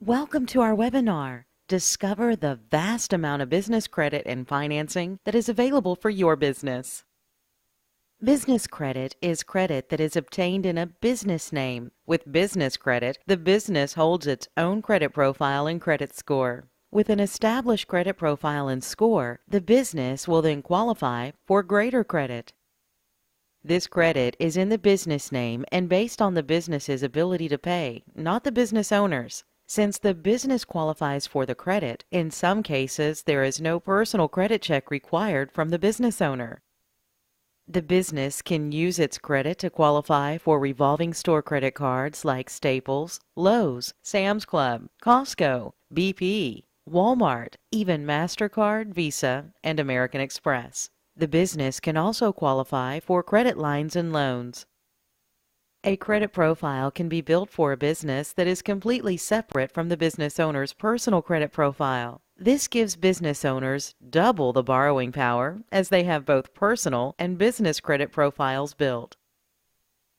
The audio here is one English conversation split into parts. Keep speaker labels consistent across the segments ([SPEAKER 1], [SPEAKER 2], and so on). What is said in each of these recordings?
[SPEAKER 1] Welcome to our webinar. Discover the vast amount of business credit and financing that is available for your business. Business credit is credit that is obtained in a business name. With business credit, the business holds its own credit profile and credit score. With an established credit profile and score, the business will then qualify for greater credit. This credit is in the business name and based on the business's ability to pay, not the business owner's. Since the business qualifies for the credit, in some cases there is no personal credit check required from the business owner. The business can use its credit to qualify for revolving store credit cards like Staples, Lowe's, Sam's Club, Costco, BP, Walmart, even MasterCard, Visa, and American Express. The business can also qualify for credit lines and loans. A credit profile can be built for a business that is completely separate from the business owner's personal credit profile. This gives business owners double the borrowing power as they have both personal and business credit profiles built.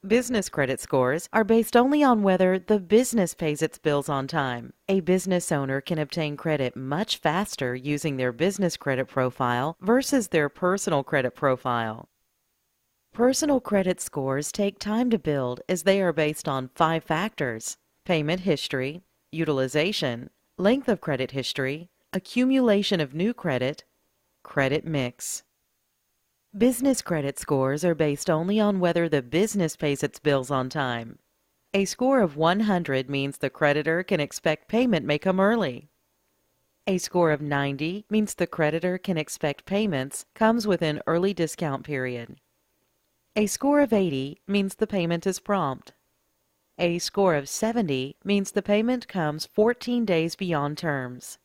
[SPEAKER 1] Business credit scores are based only on whether the business pays its bills on time. A business owner can obtain credit much faster using their business credit profile versus their personal credit profile. Personal credit scores take time to build as they are based on 5 factors: payment history, utilization, length of credit history, accumulation of new credit, credit mix. Business credit scores are based only on whether the business pays its bills on time. A score of 100 means the creditor can expect payment may come early. A score of 90 means the creditor can expect payments comes within early discount period. A score of 80 means the payment is prompt. A score of 70 means the payment comes 14 days beyond terms.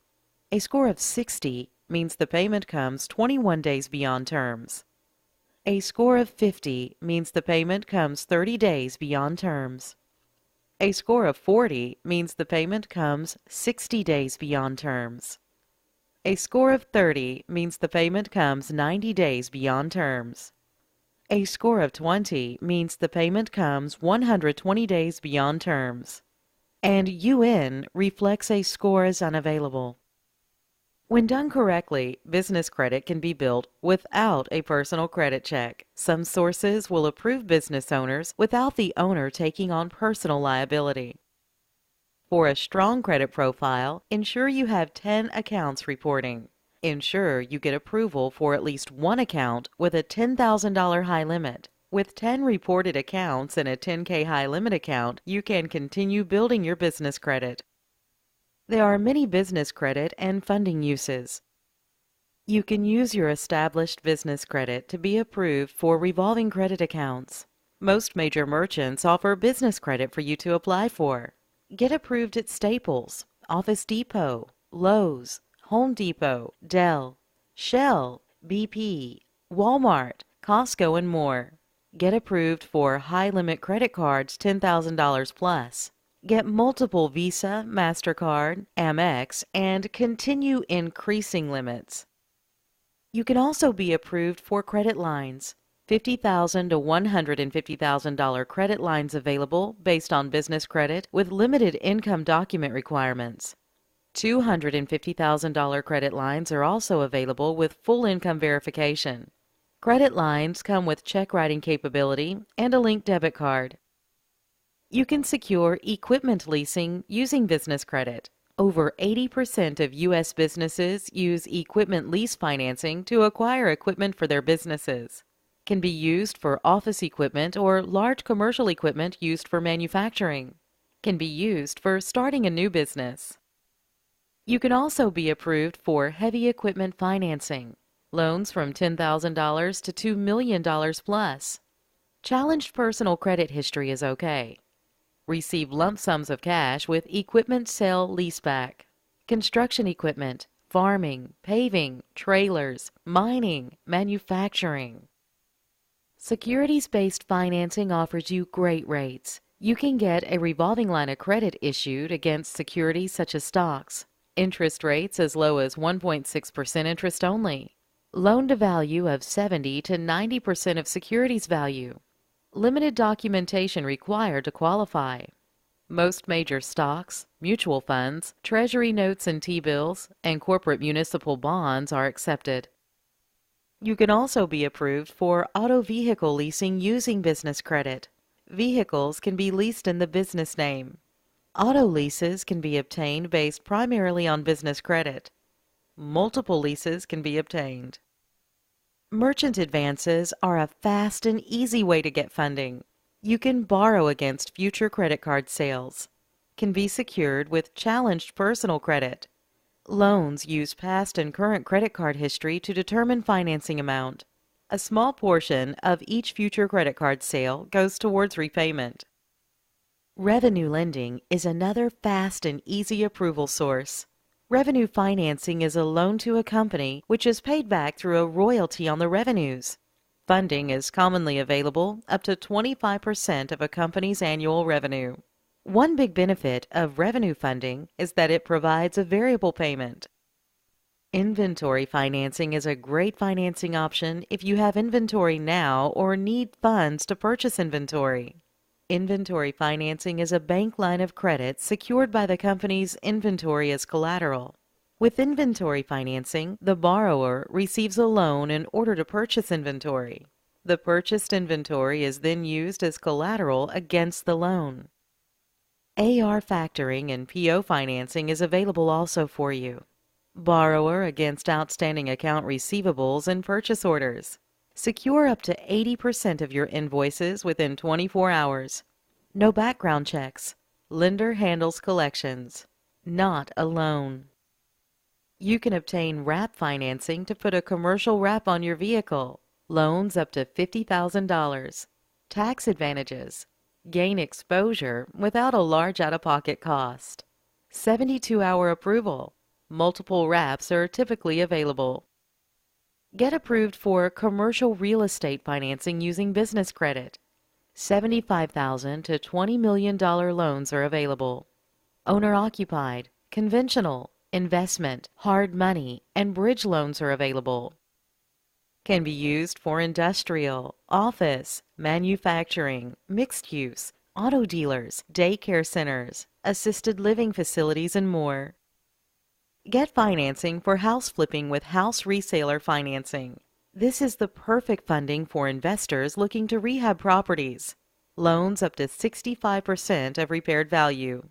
[SPEAKER 1] A score of 60 means the payment comes 21 days beyond terms. A score of 50 means the payment comes 30 days beyond terms. A score of 40 means the payment comes 60 days beyond terms. A score of 30 means the payment comes 90 days beyond terms. A score of 20 means the payment comes 120 days beyond terms. And UN reflects a score as unavailable. When done correctly, business credit can be built without a personal credit check. Some sources will approve business owners without the owner taking on personal liability. For a strong credit profile, ensure you have 10 accounts reporting. Ensure you get approval for at least one account with a $10,000 high limit. With 10 reported accounts and a $10K high limit account, you can continue building your business credit. There are many business credit and funding uses. You can use your established business credit to be approved for revolving credit accounts. Most major merchants offer business credit for you to apply for. Get approved at Staples, Office Depot, Lowe's, Home Depot, Dell, Shell, BP, Walmart, Costco, and more. Get approved for high-limit credit cards $10,000 plus. Get multiple Visa, MasterCard, Amex, and continue increasing limits. You can also be approved for credit lines. $50,000 to $150,000 credit lines available based on business credit with limited income document requirements. $250,000 credit lines are also available with full income verification. Credit lines come with check writing capability and a linked debit card. You can secure equipment leasing using business credit. Over 80% of U.S. businesses use equipment lease financing to acquire equipment for their businesses. Can be used for office equipment or large commercial equipment used for manufacturing. Can be used for starting a new business. You can also be approved for heavy equipment financing, loans from $10,000 to $2 million plus. Challenged personal credit history is okay. Receive lump sums of cash with equipment sale leaseback. Construction equipment, farming, paving, trailers, mining, manufacturing. Securities-based financing offers you great rates. You can get a revolving line of credit issued against securities such as stocks. Interest rates as low as 1.6% interest only. Loan-to-value of 70 to 90% of securities value. Limited documentation required to qualify. Most major stocks, mutual funds, treasury notes and T-bills, and corporate municipal bonds are accepted. You can also be approved for auto vehicle leasing using business credit. Vehicles can be leased in the business name. Auto leases can be obtained based primarily on business credit. Multiple leases can be obtained. Merchant advances are a fast and easy way to get funding. You can borrow against future credit card sales. Can be secured with challenged personal credit. Loans use past and current credit card history to determine financing amount. A small portion of each future credit card sale goes towards repayment. Revenue lending is another fast and easy approval source. Revenue financing is a loan to a company which is paid back through a royalty on the revenues. Funding is commonly available up to 25% of a company's annual revenue. One big benefit of revenue funding is that it provides a variable payment. Inventory financing is a great financing option if you have inventory now or need funds to purchase inventory. Inventory financing is a bank line of credit secured by the company's inventory as collateral. With inventory financing, the borrower receives a loan in order to purchase inventory. The purchased inventory is then used as collateral against the loan. AR factoring and PO financing is available also for you. Borrower against outstanding account receivables and purchase orders. Secure up to 80% of your invoices within 24 hours. No background checks. Lender handles collections. Not a loan. You can obtain wrap financing to put a commercial wrap on your vehicle. Loans up to $50,000. Tax advantages. Gain exposure without a large out-of-pocket cost. 72-hour approval. Multiple wraps are typically available. Get approved for commercial real estate financing using business credit. $75,000 to $20 million loans are available. Owner-occupied, conventional, investment, hard money, and bridge loans are available. Can be used for industrial, office, manufacturing, mixed use, auto dealers, daycare centers, assisted living facilities, and more. Get financing for house flipping with house reseller financing. This is the perfect funding for investors looking to rehab properties. Loans up to 65% of repaired value.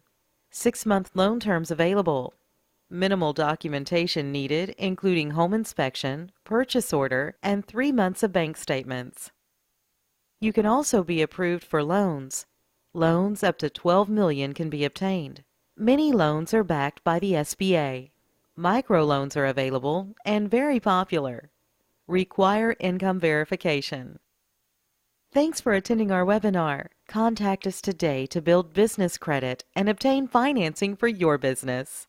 [SPEAKER 1] 6-month loan terms available. Minimal documentation needed, including home inspection, purchase order, and 3 months of bank statements. You can also be approved for loans. Loans up to $12 million can be obtained. Many loans are backed by the SBA. Microloans are available and very popular. Require income verification. Thanks for attending our webinar. Contact us today to build business credit and obtain financing for your business.